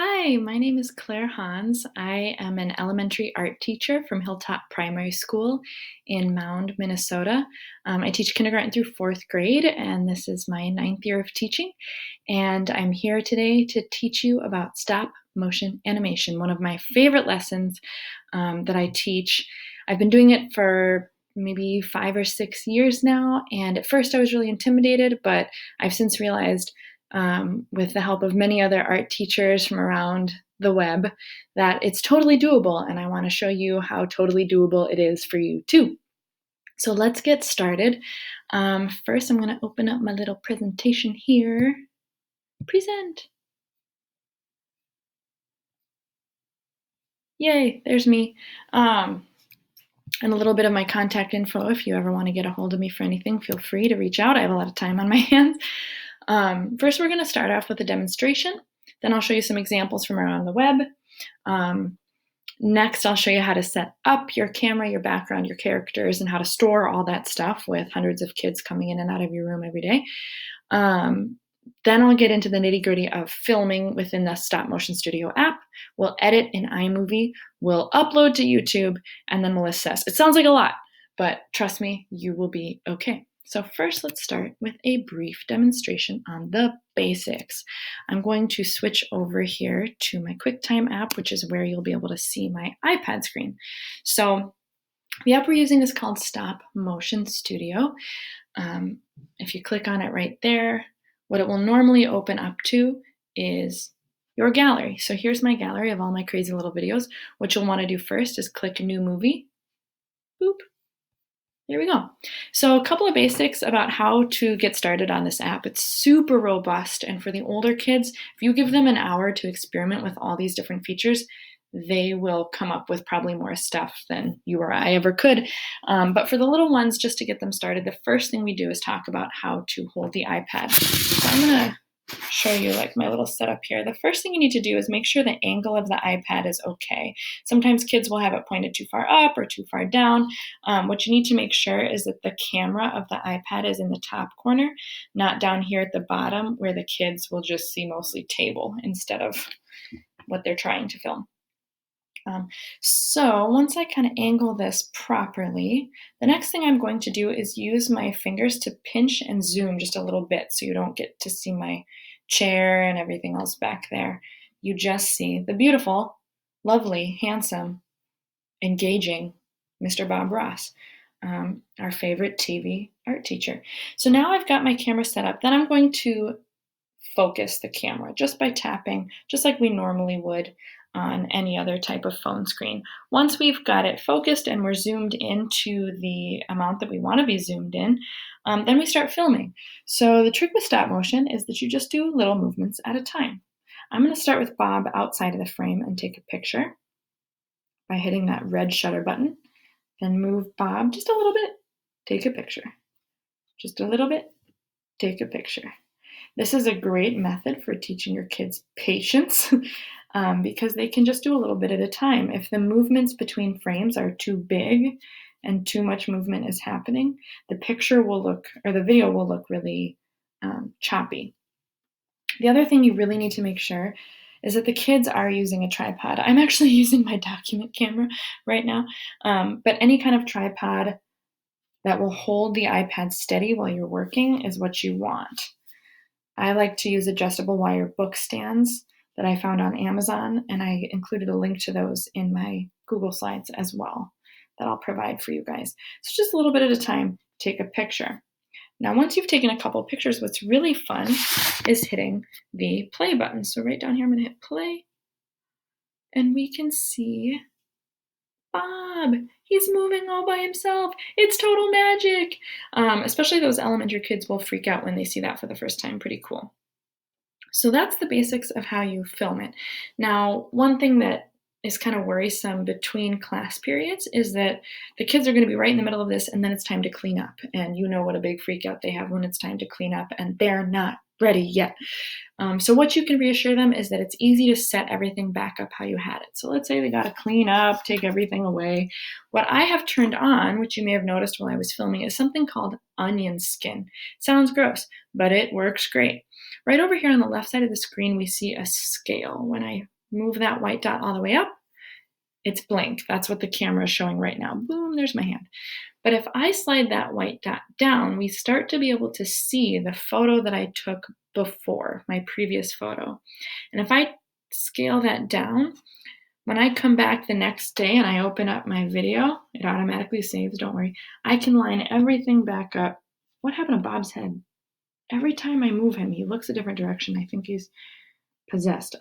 Hi, my name is Claire Hans. I am an elementary art teacher from Hilltop Primary School in Mound, Minnesota. I teach kindergarten through fourth grade, and this is my ninth year of teaching. And I'm here today to teach you about stop motion animation, one of my favorite lessons that I teach. I've been doing it for maybe 5 or 6 years now, and at first I was really intimidated, but I've since realized with the help of many other art teachers from around the web, that it's totally doable, and I want to show you how totally doable it is for you too. So let's get started. First, I'm going to open up my little presentation here. Present. Yay, there's me. And a little bit of my contact info. If you ever want to get a hold of me for anything, feel free to reach out. I have a lot of time on my hands. First, we're going to start off with a demonstration. Then I'll show you some examples from around the web. Next, I'll show you how to set up your camera, your background, your characters, and how to store all that stuff with hundreds of kids coming in and out of your room every day. Then I'll get into the nitty-gritty of filming within the Stop Motion Studio app. We'll edit in iMovie, we'll upload to YouTube, and then we'll assess. It sounds like a lot, but trust me, you will be okay. So first, let's start with a brief demonstration on the basics. I'm going to switch over here to my QuickTime app, which is where you'll be able to see my iPad screen. So the app we're using is called Stop Motion Studio. If you click on it right there, what it will normally open up to is your gallery. So here's my gallery of all my crazy little videos. What you'll want to do first is click New Movie. Boop. There we go. So a couple of basics about how to get started on this app. It's super robust, and for the older kids, if you give them an hour to experiment with all these different features, they will come up with probably more stuff than you or I ever could. But for the little ones, just to get them started, the first thing we do is talk about how to hold the iPad. So I'm going to show you like my little setup here. The first thing you need to do is make sure the angle of the iPad is okay. Sometimes kids will have it pointed too far up or too far down. What you need to make sure is that the camera of the iPad is in the top corner, not down here at the bottom where the kids will just see mostly table instead of what they're trying to film. So once I kind of angle this properly, the next thing I'm going to do is use my fingers to pinch and zoom just a little bit so you don't get to see my chair and everything else back there. You just see the beautiful, lovely, handsome, engaging Mr. Bob Ross, our favorite TV art teacher. So now I've got my camera set up. Then I'm going to focus the camera just by tapping, just like we normally would on any other type of phone screen. Once we've got it focused and we're zoomed into the amount that we want to be zoomed in, then we start filming. So the trick with stop motion is that you just do little movements at a time. I'm going to start with Bob outside of the frame and take a picture by hitting that red shutter button. Then move Bob just a little bit, take a picture. Just a little bit, take a picture. This is a great method for teaching your kids patience because they can just do a little bit at a time. If the movements between frames are too big and too much movement is happening, the picture will look, or the video will look really choppy. The other thing you really need to make sure is that the kids are using a tripod. I'm actually using my document camera right now, but any kind of tripod that will hold the iPad steady while you're working is what you want. I like to use adjustable wire book stands that I found on Amazon, and I included a link to those in my Google Slides as well that I'll provide for you guys. So just a little bit at a time, take a picture. Now, once you've taken a couple pictures, what's really fun is hitting the play button. So right down here, I'm going to hit play, and we can see Bob. He's moving all by himself. It's total magic. Especially those elementary kids will freak out when they see that for the first time. Pretty cool. So that's the basics of how you film it. Now, one thing that is kind of worrisome between class periods is that the kids are going to be right in the middle of this, and then it's time to clean up. And you know what a big freak out they have when it's time to clean up, and they're not ready yet. So what you can reassure them is that it's easy to set everything back up how you had it. So let's say they got to clean up, take everything away. What I have turned on, which you may have noticed while I was filming, is something called onion skin. Sounds gross, but it works great. Right over here on the left side of the screen, we see a scale. When I move that white dot all the way up, it's blank. That's what the camera is showing right now. Boom, there's my hand. But if I slide that white dot down, we start to be able to see the photo that I took before, my previous photo. And if I scale that down, when I come back the next day and I open up my video, it automatically saves, don't worry. I can line everything back up. What happened to Bob's head? Every time I move him, he looks a different direction. I think he's possessed.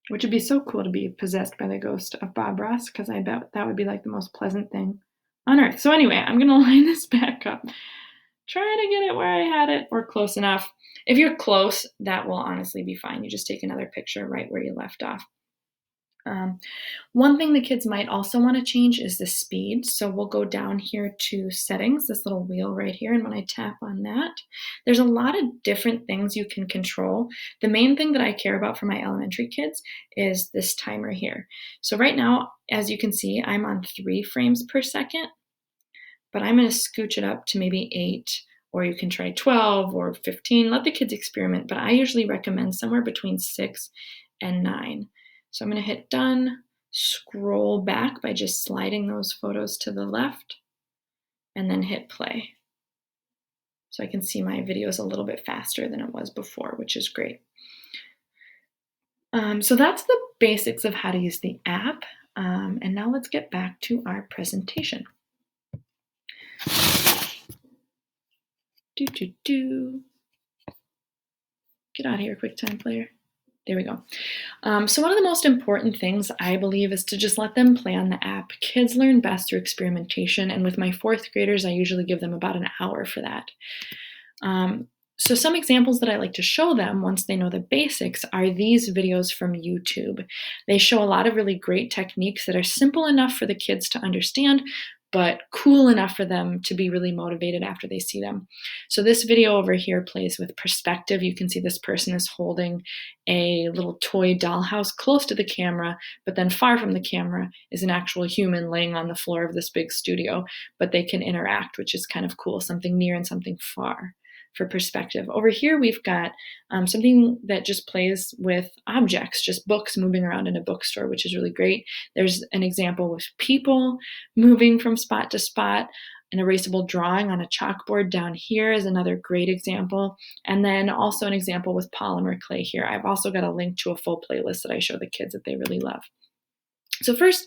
Which would be so cool to be possessed by the ghost of Bob Ross, because I bet that would be like the most pleasant thing on earth. So anyway, I'm going to line this back up. Try to get it where I had it or close enough. If you're close, that will honestly be fine. You just take another picture right where you left off. One thing the kids might also want to change is the speed. So we'll go down here to settings, this little wheel right here. And when I tap on that, there's a lot of different things you can control. The main thing that I care about for my elementary kids is this timer here. So right now, as you can see, I'm on 3 frames per second, but I'm going to scooch it up to maybe 8, or you can try 12 or 15. Let the kids experiment, but I usually recommend somewhere between 6 and 9. So I'm going to hit done, scroll back by just sliding those photos to the left, and then hit play. So I can see my videos a little bit faster than it was before, which is great. So that's the basics of how to use the app. And now let's get back to our presentation. Get out of here, QuickTime Player. There we go. So one of the most important things, I believe, is to just let them play on the app. Kids learn best through experimentation, and with my 4th graders, I usually give them about an hour for that. So some examples that I like to show them once they know the basics are these videos from YouTube. They show a lot of really great techniques that are simple enough for the kids to understand, but cool enough for them to be really motivated after they see them. So this video over here plays with perspective. You can see this person is holding a little toy dollhouse close to the camera, but then far from the camera is an actual human laying on the floor of this big studio, but they can interact, which is kind of cool, something near and something far for perspective. Over here, we've got something that just plays with objects, just books moving around in a bookstore, which is really great. There's an example with people moving from spot to spot. An erasable drawing on a chalkboard down here is another great example. And then also an example with polymer clay here. I've also got a link to a full playlist that I show the kids that they really love. So first,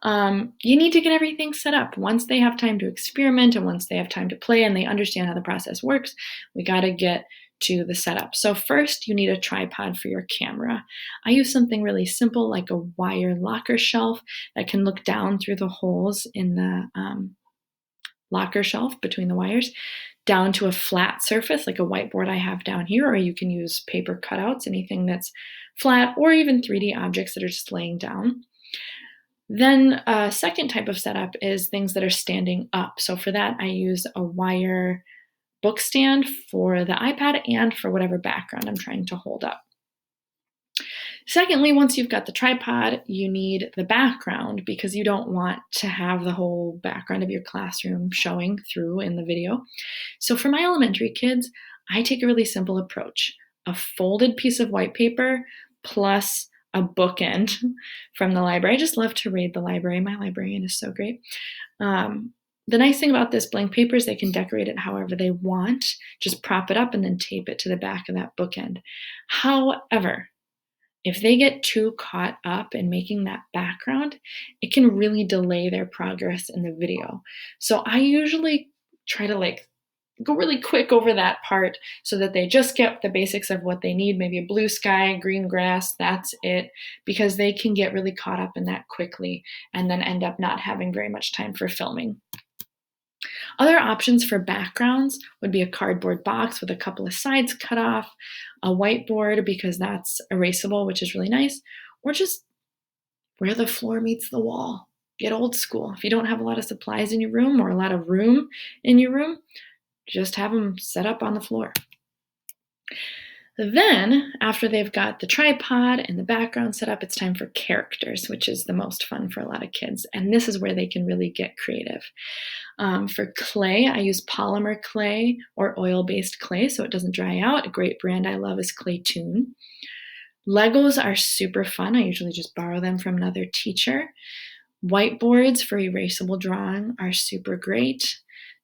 you need to get everything set up. Once they have time to experiment and once they have time to play and they understand how the process works, we got to get to the setup. So first, you need a tripod for your camera. I use something really simple like a wire locker shelf that can look down through the holes in the locker shelf between the wires down to a flat surface like a whiteboard I have down here, or you can use paper cutouts, anything that's flat, or even 3D objects that are just laying down. Then a second type of setup is things that are standing up. So for that, I use a wire book stand for the iPad and for whatever background I'm trying to hold up. Secondly, once you've got the tripod, you need the background because you don't want to have the whole background of your classroom showing through in the video. So for my elementary kids, I take a really simple approach. A folded piece of white paper plus a bookend from the library. I just love to read the library. My librarian is so great. The nice thing about this blank paper is they can decorate it however they want. Just prop it up and then tape it to the back of that bookend. However, if they get too caught up in making that background, it can really delay their progress in the video. So I usually try to go really quick over that part so that they just get the basics of what they need, maybe a blue sky, green grass, that's it, because they can get really caught up in that quickly and then end up not having very much time for filming. Other options for backgrounds would be a cardboard box with a couple of sides cut off, a whiteboard because that's erasable, which is really nice, or just where the floor meets the wall. Get old school. If you don't have a lot of supplies in your room or a lot of room in your room, just have them set up on the floor. Then, after they've got the tripod and the background set up, it's time for characters, which is the most fun for a lot of kids. And this is where they can really get creative. For clay, I use polymer clay or oil-based clay so it doesn't dry out. A great brand I love is Claytoon. Legos are super fun. I usually just borrow them from another teacher. Whiteboards for erasable drawing are super great.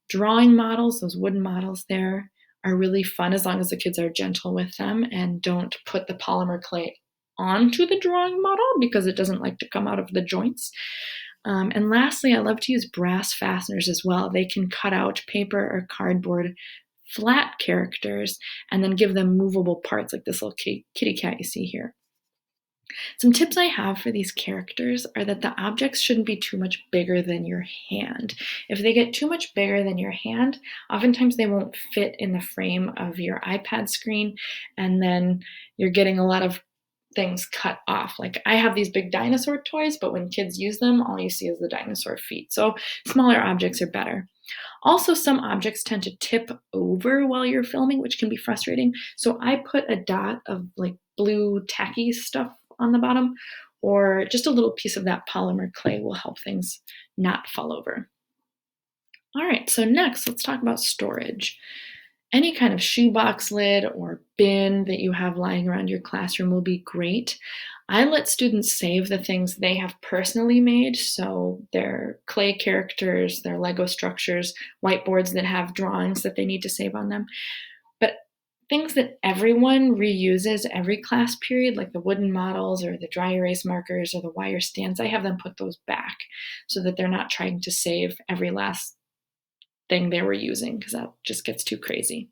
Drawing models, those wooden models there, are really fun as long as the kids are gentle with them and don't put the polymer clay onto the drawing model because it doesn't like to come out of the joints. And lastly, I love to use brass fasteners as well. They can cut out paper or cardboard flat characters and then give them movable parts like this little kitty cat you see here. Some tips I have for these characters are that the objects shouldn't be too much bigger than your hand. If they get too much bigger than your hand, oftentimes they won't fit in the frame of your iPad screen, and then you're getting a lot of things cut off. Like I have these big dinosaur toys, but when kids use them, all you see is the dinosaur feet. So smaller objects are better. Also, some objects tend to tip over while you're filming, which can be frustrating. So I put a dot of like blue tacky stuff on the bottom, or just a little piece of that polymer clay will help things not fall over. All right, so next let's talk about storage. Any kind of shoebox lid or bin that you have lying around your classroom will be great. I let students save the things they have personally made, so their clay characters, their Lego structures, whiteboards that have drawings that they need to save on them. But things that everyone reuses every class period, like the wooden models or the dry erase markers or the wire stands, I have them put those back so that they're not trying to save every last thing they were using because that just gets too crazy.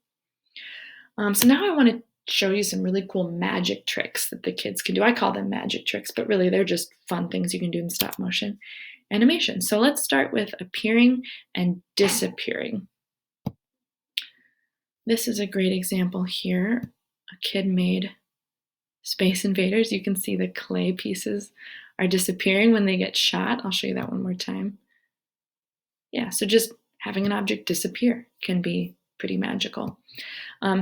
So now I want to show you some really cool magic tricks that the kids can do. I call them magic tricks, but really they're just fun things you can do in stop motion animation. So let's start with appearing and disappearing. This is a great example here. A kid made Space Invaders. You can see the clay pieces are disappearing when they get shot. I'll show you that one more time. Yeah, so just having an object disappear can be pretty magical.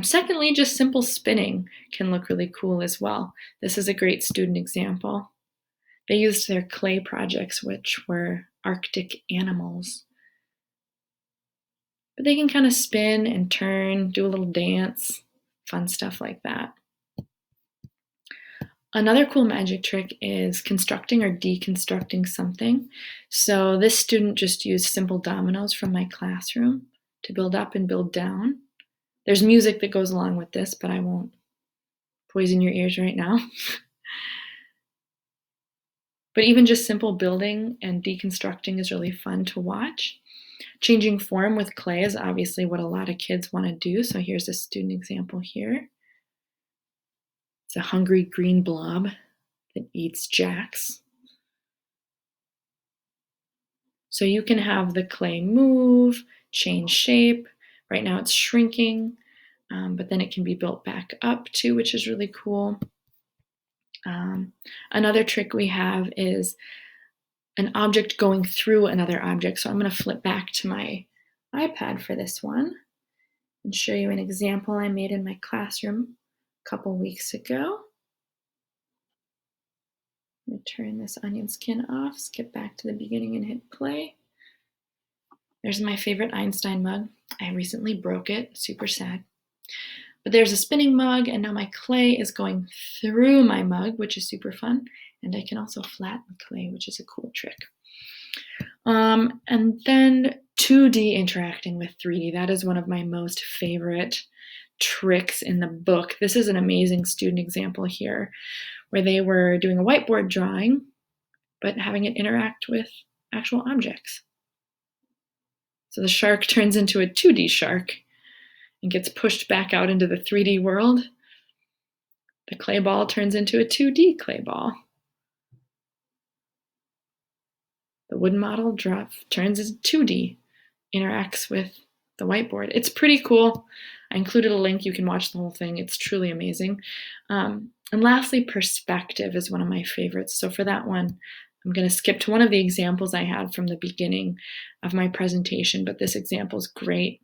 Secondly, just simple spinning can look really cool as well. This is a great student example. They used their clay projects, which were Arctic animals. But they can kind of spin and turn, do a little dance, fun stuff like that. Another cool magic trick is constructing or deconstructing something. So this student just used simple dominoes from my classroom to build up and build down. There's music that goes along with this, but I won't poison your ears right now. But even just simple building and deconstructing is really fun to watch. Changing form with clay is obviously what a lot of kids want to do. So here's a student example here. It's a hungry green blob that eats jacks. So you can have the clay move, change shape. Right now it's shrinking, but then it can be built back up too, which is really cool. Another trick we have is an object going through another object. So I'm going to flip back to my iPad for this one and show you an example I made in my classroom a couple weeks ago. I'm going to turn this onion skin off, skip back to the beginning and hit play. There's my favorite Einstein mug. I recently broke it, super sad. But there's a spinning mug, and now my clay is going through my mug, which is super fun. And I can also flatten clay, which is a cool trick. And then 2D interacting with 3D. That is one of my most favorite tricks in the book. This is an amazing student example here where they were doing a whiteboard drawing, but having it interact with actual objects. So the shark turns into a 2D shark and gets pushed back out into the 3D world. The clay ball turns into a 2D clay ball. The wooden model turns into 2D, interacts with the whiteboard. It's pretty cool. I included a link. You can watch the whole thing. It's truly amazing. And lastly, perspective is one of my favorites. So for that one, I'm going to skip to one of the examples I had from the beginning of my presentation, but this example is great.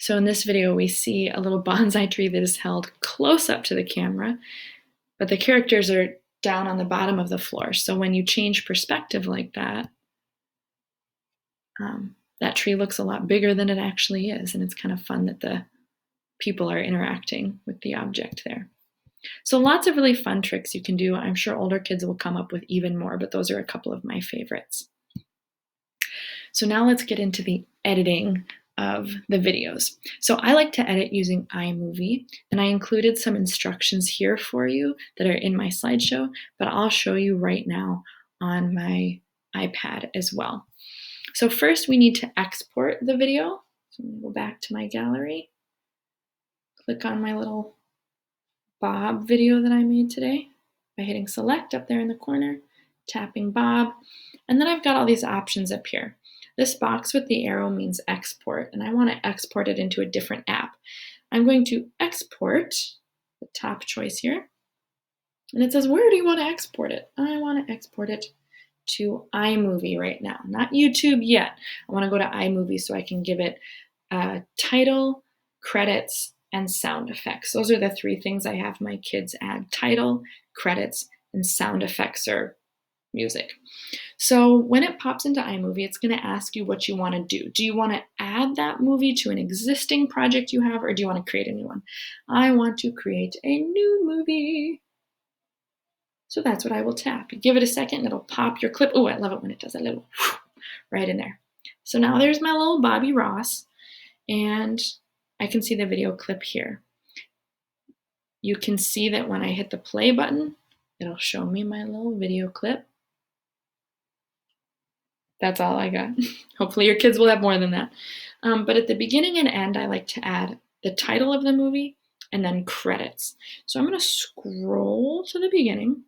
So in this video, we see a little bonsai tree that is held close up to the camera, but the characters are down on the bottom of the floor. So when you change perspective like that, that tree looks a lot bigger than it actually is. And it's kind of fun that the people are interacting with the object there. So lots of really fun tricks you can do. I'm sure older kids will come up with even more, but those are a couple of my favorites. So now let's get into the editing of the videos. So I like to edit using iMovie, and I included some instructions here for you that are in my slideshow, but I'll show you right now on my iPad as well. So first we need to export the video. So I'm gonna go back to my gallery, click on my little Bob video that I made today by hitting select up there in the corner, tapping Bob, and then I've got all these options up here. This box with the arrow means export, and I want to export it into a different app. I'm going to export, the top choice here, and it says, where do you want to export it? I want to export it to iMovie right now, not YouTube yet. I want to go to iMovie so I can give it title, credits, and sound effects. Those are the three things I have my kids add: title, credits, and sound effects or music. So when it pops into iMovie, it's going to ask you what you want to do. Do you want to add that movie to an existing project you have, or do you want to create a new one? I want to create a new movie. So that's what I will tap. Give it a second and it'll pop your clip. Oh, I love it when it does a little right in there. So now there's my little Bobby Ross, and I can see the video clip here. You can see that when I hit the play button, it'll show me my little video clip. That's all I got. Hopefully your kids will have more than that. But at the beginning and end, I like to add the title of the movie and then credits. So I'm going to scroll to the beginning.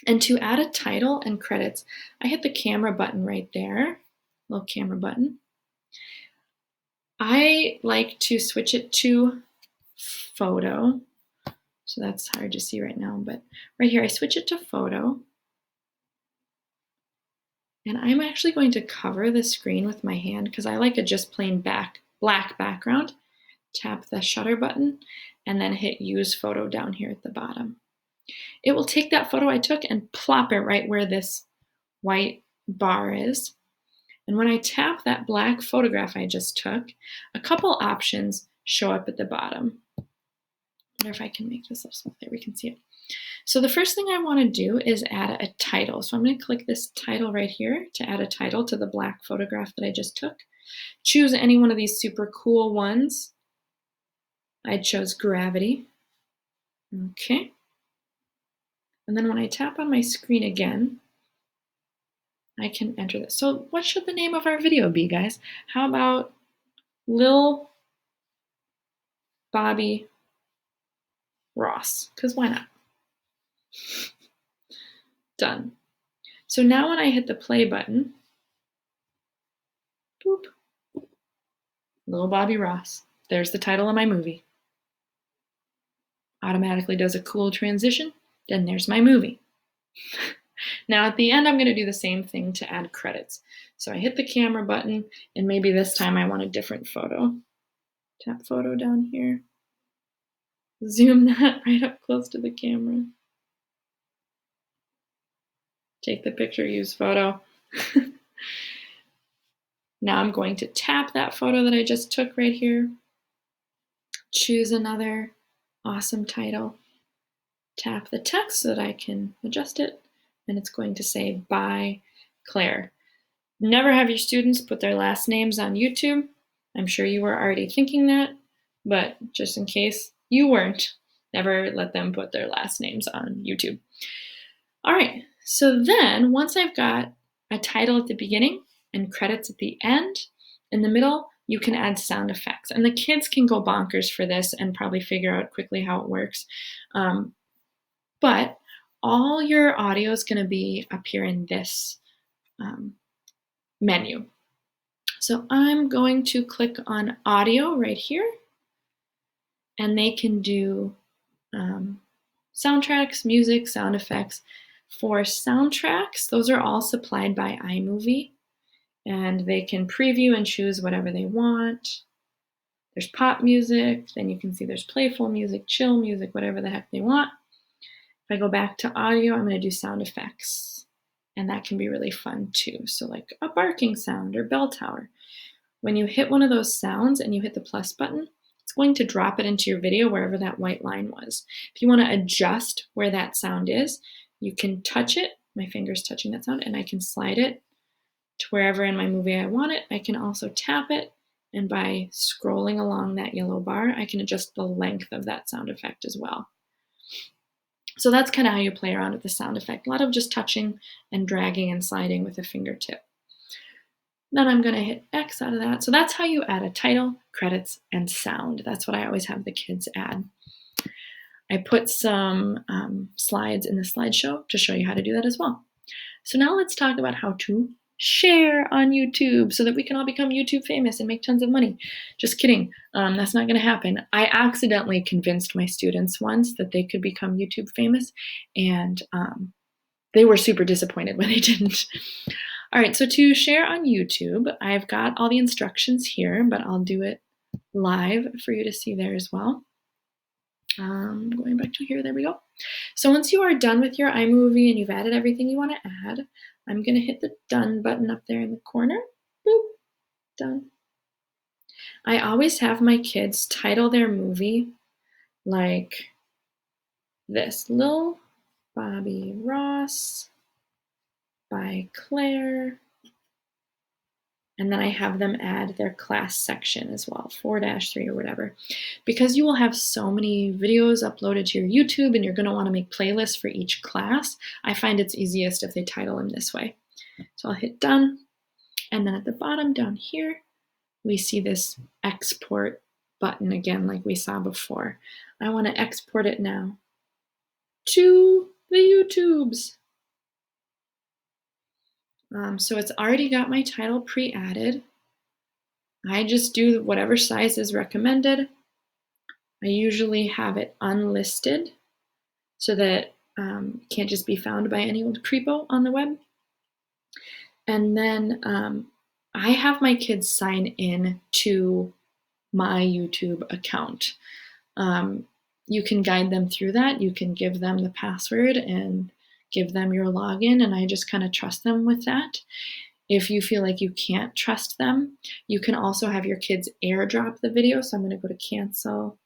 And to add a title and credits, I hit the camera button right there, little camera button. I like to switch it to photo. So that's hard to see right now, but right here, I switch it to photo. And I'm actually going to cover the screen with my hand because I like a just plain black background. Tap the shutter button and then hit use photo down here at the bottom. It will take that photo I took and plop it right where this white bar is. And when I tap that black photograph I just took, a couple options show up at the bottom. I wonder if I can make this up so there we can see it. So the first thing I want to do is add a title. So I'm going to click this title right here to add a title to the black photograph that I just took. Choose any one of these super cool ones. I chose Gravity. Okay. And then when I tap on my screen again, I can enter this. So what should the name of our video be, guys? How about Lil Bobby Ross? Because why not? Done. So now when I hit the play button, boop, Lil Bobby Ross. There's the title of my movie. Automatically does a cool transition. Then there's my movie. Now at the end, I'm going to do the same thing to add credits. So I hit the camera button, and maybe this time I want a different photo. Tap photo down here. Zoom that right up close to the camera. Take the picture, use photo. Now I'm going to tap that photo that I just took right here. Choose another awesome title. Tap the text so that I can adjust it. And it's going to say, by Claire. Never have your students put their last names on YouTube. I'm sure you were already thinking that, but just in case you weren't, never let them put their last names on YouTube. All right, so then once I've got a title at the beginning and credits at the end, in the middle, you can add sound effects. And the kids can go bonkers for this and probably figure out quickly how it works. But all your audio is going to be up here in this menu. So I'm going to click on audio right here, and they can do soundtracks, music, sound effects. For soundtracks, those are all supplied by iMovie, and they can preview and choose whatever they want. There's pop music, then you can see there's playful music, chill music, whatever the heck they want. If I go back to audio, I'm going to do sound effects. And that can be really fun too. So like a barking sound or bell tower. When you hit one of those sounds and you hit the plus button, it's going to drop it into your video wherever that white line was. If you want to adjust where that sound is, you can touch it. My finger's touching that sound, and I can slide it to wherever in my movie I want it. I can also tap it, and by scrolling along that yellow bar, I can adjust the length of that sound effect as well. So that's kind of how you play around with the sound effect. A lot of just touching and dragging and sliding with a fingertip. Then I'm going to hit X out of that. So that's how you add a title, credits, and sound. That's what I always have the kids add. I put some slides in the slideshow to show you how to do that as well. So now let's talk about how to share on YouTube so that we can all become YouTube famous and make tons of money. Just kidding. That's not going to happen. I accidentally convinced my students once that they could become YouTube famous, and they were super disappointed when they didn't. All right, so to share on YouTube, I've got all the instructions here, but I'll do it live for you to see there as well. Going back to here, there we go. So once you are done with your iMovie and you've added everything you want to add, I'm going to hit the done button up there in the corner. Boop, done. I always have my kids title their movie like this: Lil Bobby Ross by Claire. And then I have them add their class section as well, 4-3 or whatever. Because you will have so many videos uploaded to your YouTube and you're going to want to make playlists for each class, I find it's easiest if they title them this way. So I'll hit done. And then at the bottom down here, we see this export button again, like we saw before. I want to export it now to the YouTubes. So it's already got my title pre-added. I just do whatever size is recommended. I usually have it unlisted so that it can't just be found by any old creepo on the web. And then I have my kids sign in to my YouTube account. You can guide them through that. You can give them the password and give them your login, and I just kind of trust them with that. If you feel like you can't trust them, you can also have your kids airdrop the video. So I'm going to go to cancel,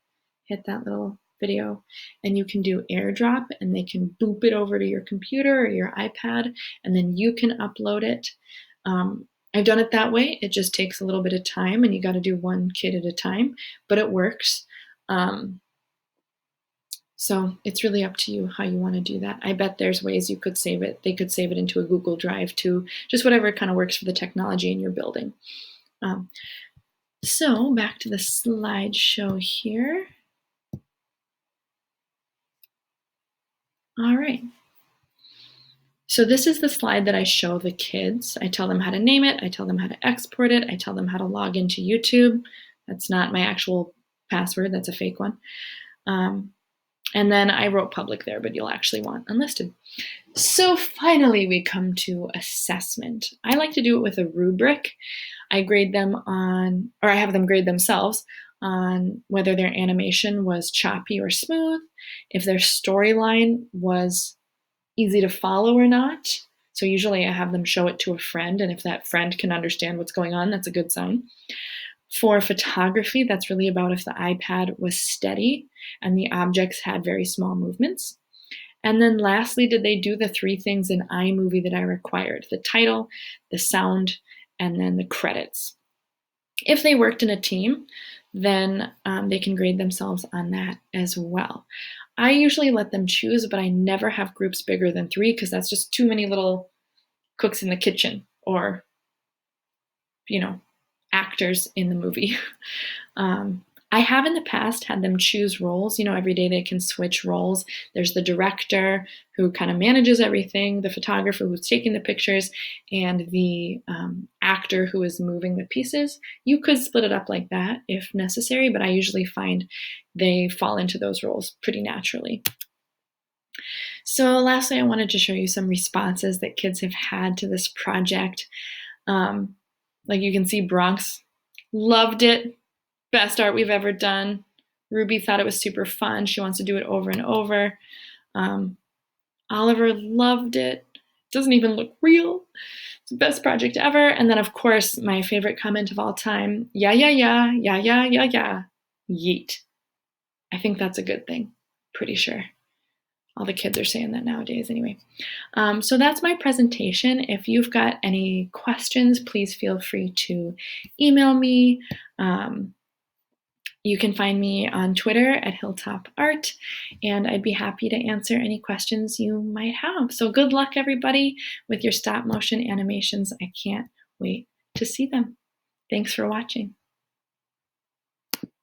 hit that little video, and you can do airdrop, and they can boop it over to your computer or your iPad, and then you can upload it. I've done it that way. It just takes a little bit of time, and you got to do one kid at a time, but it works. So it's really up to you how you want to do that. I bet there's ways you could save it. They could save it into a Google Drive too, just whatever kind of works for the technology in your building. So back to the slideshow here. All right. So this is the slide that I show the kids. I tell them how to name it. I tell them how to export it. I tell them how to log into YouTube. That's not my actual password. That's a fake one. And then I wrote public there, but you'll actually want unlisted. So finally we come to assessment. I like to do it with a rubric. I grade them on, or I have them grade themselves on whether their animation was choppy or smooth, if their storyline was easy to follow or not. So usually I have them show it to a friend, and if that friend can understand what's going on, that's a good sign. For photography, that's really about if the iPad was steady and the objects had very small movements. And then lastly, did they do the 3 things in iMovie that I required: the title, the sound, and then the credits. If they worked in a team, then they can grade themselves on that as well. I usually let them choose, but I never have groups bigger than 3 because that's just too many little cooks in the kitchen, or, actors in the movie. I have in the past had them choose roles. Every day they can switch roles. There's the director who kind of manages everything, the photographer who's taking the pictures, and the actor who is moving the pieces. You could split it up like that if necessary, but I usually find they fall into those roles pretty naturally. So lastly, I wanted to show you some responses that kids have had to this project. Like you can see, Bronx loved it. best art we've ever done. Ruby thought it was super fun. She wants to do it over and over. Um, Oliver loved it. Doesn't even look real. It's the best project ever. And then, of course, my favorite comment of all time, yeah, yeah, yeah, yeah, yeah, yeah, yeah, yeet. I think that's a good thing. Pretty sure. All the kids are saying that nowadays anyway. So that's my presentation. If you've got any questions, please feel free to email me. You can find me on Twitter at Hilltop Art, and I'd be happy to answer any questions you might have. So good luck, everybody, with your stop motion animations. I can't wait to see them. Thanks for watching.